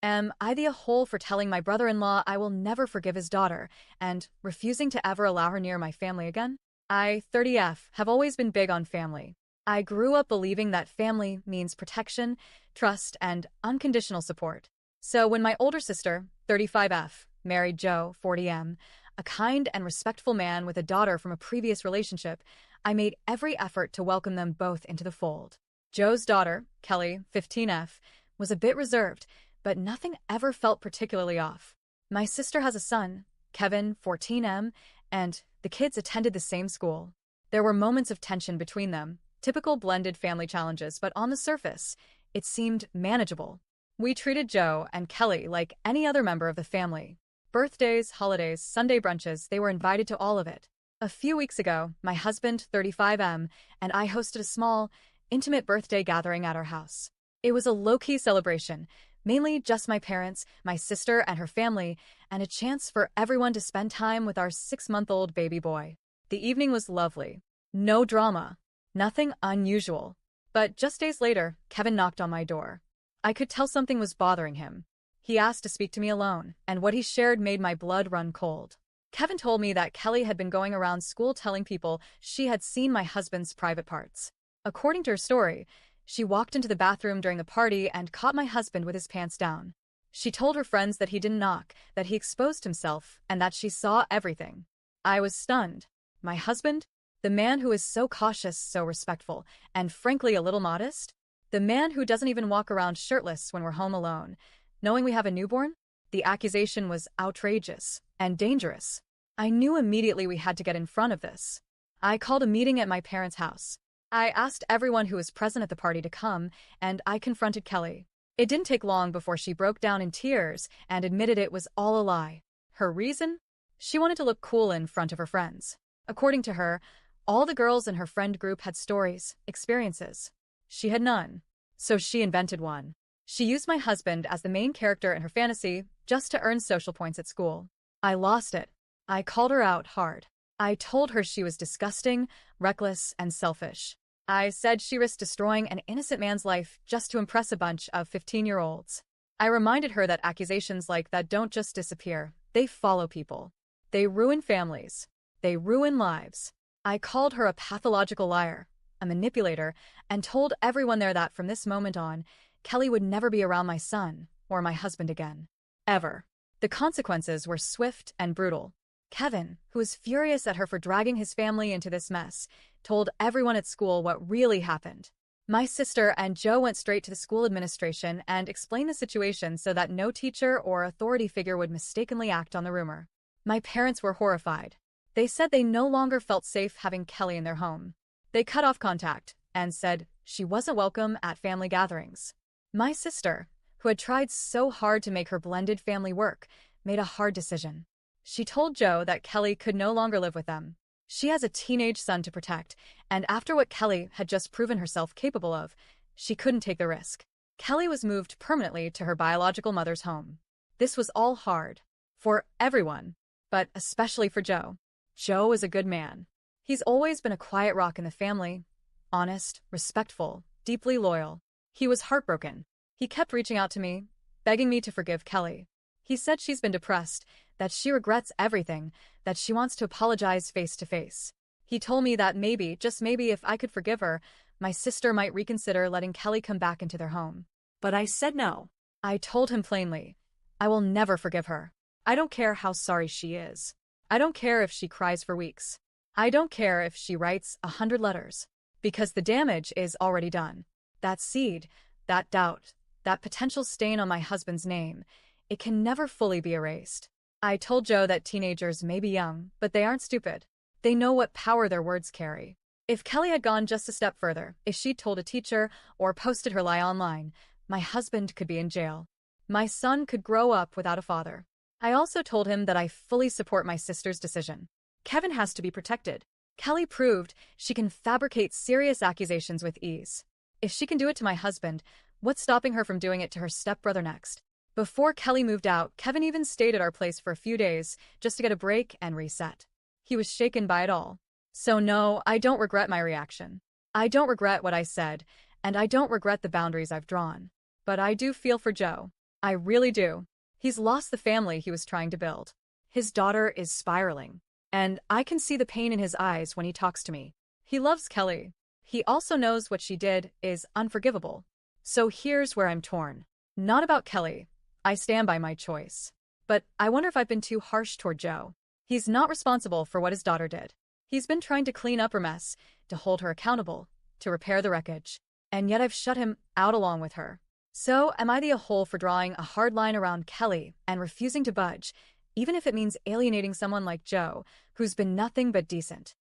Am I the a-hole for telling my brother-in-law I will never forgive his daughter and refusing to ever allow her near my family again? I, 30F, have always been big on family. I grew up believing that family means protection, trust, and unconditional support. So when my older sister, 35F, married Joe, 40M, a kind and respectful man with a daughter from a previous relationship, I made every effort to welcome them both into the fold. Joe's daughter, Kelly, 15F, was a bit reserved, but nothing ever felt particularly off. My sister has a son, Kevin, 14M, and the kids attended the same school. There were moments of tension between them, typical blended family challenges, but on the surface, it seemed manageable. We treated Joe and Kelly like any other member of the family. Birthdays, holidays, Sunday brunches, they were invited to all of it. A few weeks ago, my husband, 35M, and I hosted a small, intimate birthday gathering at our house. It was a low-key celebration, mainly just my parents, my sister and her family, and a chance for everyone to spend time with our 6-month-old baby boy. The evening was lovely. No drama. Nothing unusual. But just days later, Kevin knocked on my door. I could tell something was bothering him. He asked to speak to me alone, and what he shared made my blood run cold. Kevin told me that Kelly had been going around school telling people she had seen my husband's private parts. According to her story, she walked into the bathroom during the party and caught my husband with his pants down. She told her friends that he didn't knock, that he exposed himself, and that she saw everything. I was stunned. My husband? The man who is so cautious, so respectful, and frankly a little modest? The man who doesn't even walk around shirtless when we're home alone, knowing we have a newborn? The accusation was outrageous and dangerous. I knew immediately we had to get in front of this. I called a meeting at my parents' house. I asked everyone who was present at the party to come, and I confronted Kelly. It didn't take long before she broke down in tears and admitted it was all a lie. Her reason? She wanted to look cool in front of her friends. According to her, all the girls in her friend group had stories, experiences. She had none. So she invented one. She used my husband as the main character in her fantasy just to earn social points at school. I lost it. I called her out hard. I told her she was disgusting, reckless, and selfish. I said she risked destroying an innocent man's life just to impress a bunch of 15-year-olds. I reminded her that accusations like that don't just disappear, they follow people. They ruin families. They ruin lives. I called her a pathological liar, a manipulator, and told everyone there that from this moment on, Kelly would never be around my son or my husband again. Ever. The consequences were swift and brutal. Kevin, who was furious at her for dragging his family into this mess, told everyone at school what really happened. My sister and Joe went straight to the school administration and explained the situation so that no teacher or authority figure would mistakenly act on the rumor. My parents were horrified. They said they no longer felt safe having Kelly in their home. They cut off contact and said she wasn't welcome at family gatherings. My sister, who had tried so hard to make her blended family work, made a hard decision. She told Joe that Kelly could no longer live with them. She has a teenage son to protect, and after what Kelly had just proven herself capable of, she couldn't take the risk. Kelly was moved permanently to her biological mother's home. This was all hard. For everyone, but especially for Joe. Joe is a good man. He's always been a quiet rock in the family. Honest, respectful, deeply loyal. He was heartbroken. He kept reaching out to me, begging me to forgive Kelly. He said she's been depressed, that she regrets everything, that she wants to apologize face to face. He told me that maybe, just maybe if I could forgive her, my sister might reconsider letting Kelly come back into their home. But I said no. I told him plainly, I will never forgive her. I don't care how sorry she is. I don't care if she cries for weeks. I don't care if she writes 100 letters. Because the damage is already done. That seed, that doubt, that potential stain on my husband's name, it can never fully be erased. I told Joe that teenagers may be young, but they aren't stupid. They know what power their words carry. If Kelly had gone just a step further, if she'd told a teacher or posted her lie online, my husband could be in jail. My son could grow up without a father. I also told him that I fully support my sister's decision. Kevin has to be protected. Kelly proved she can fabricate serious accusations with ease. If she can do it to my husband, what's stopping her from doing it to her stepbrother next? Before Kelly moved out, Kevin even stayed at our place for a few days just to get a break and reset. He was shaken by it all. So no, I don't regret my reaction. I don't regret what I said, and I don't regret the boundaries I've drawn. But I do feel for Joe. I really do. He's lost the family he was trying to build. His daughter is spiraling, and I can see the pain in his eyes when he talks to me. He loves Kelly. He also knows what she did is unforgivable. So here's where I'm torn. Not about Kelly. I stand by my choice. But I wonder if I've been too harsh toward Joe. He's not responsible for what his daughter did. He's been trying to clean up her mess, to hold her accountable, to repair the wreckage. And yet I've shut him out along with her. So am I the a-hole for drawing a hard line around Kelly and refusing to budge, even if it means alienating someone like Joe, who's been nothing but decent?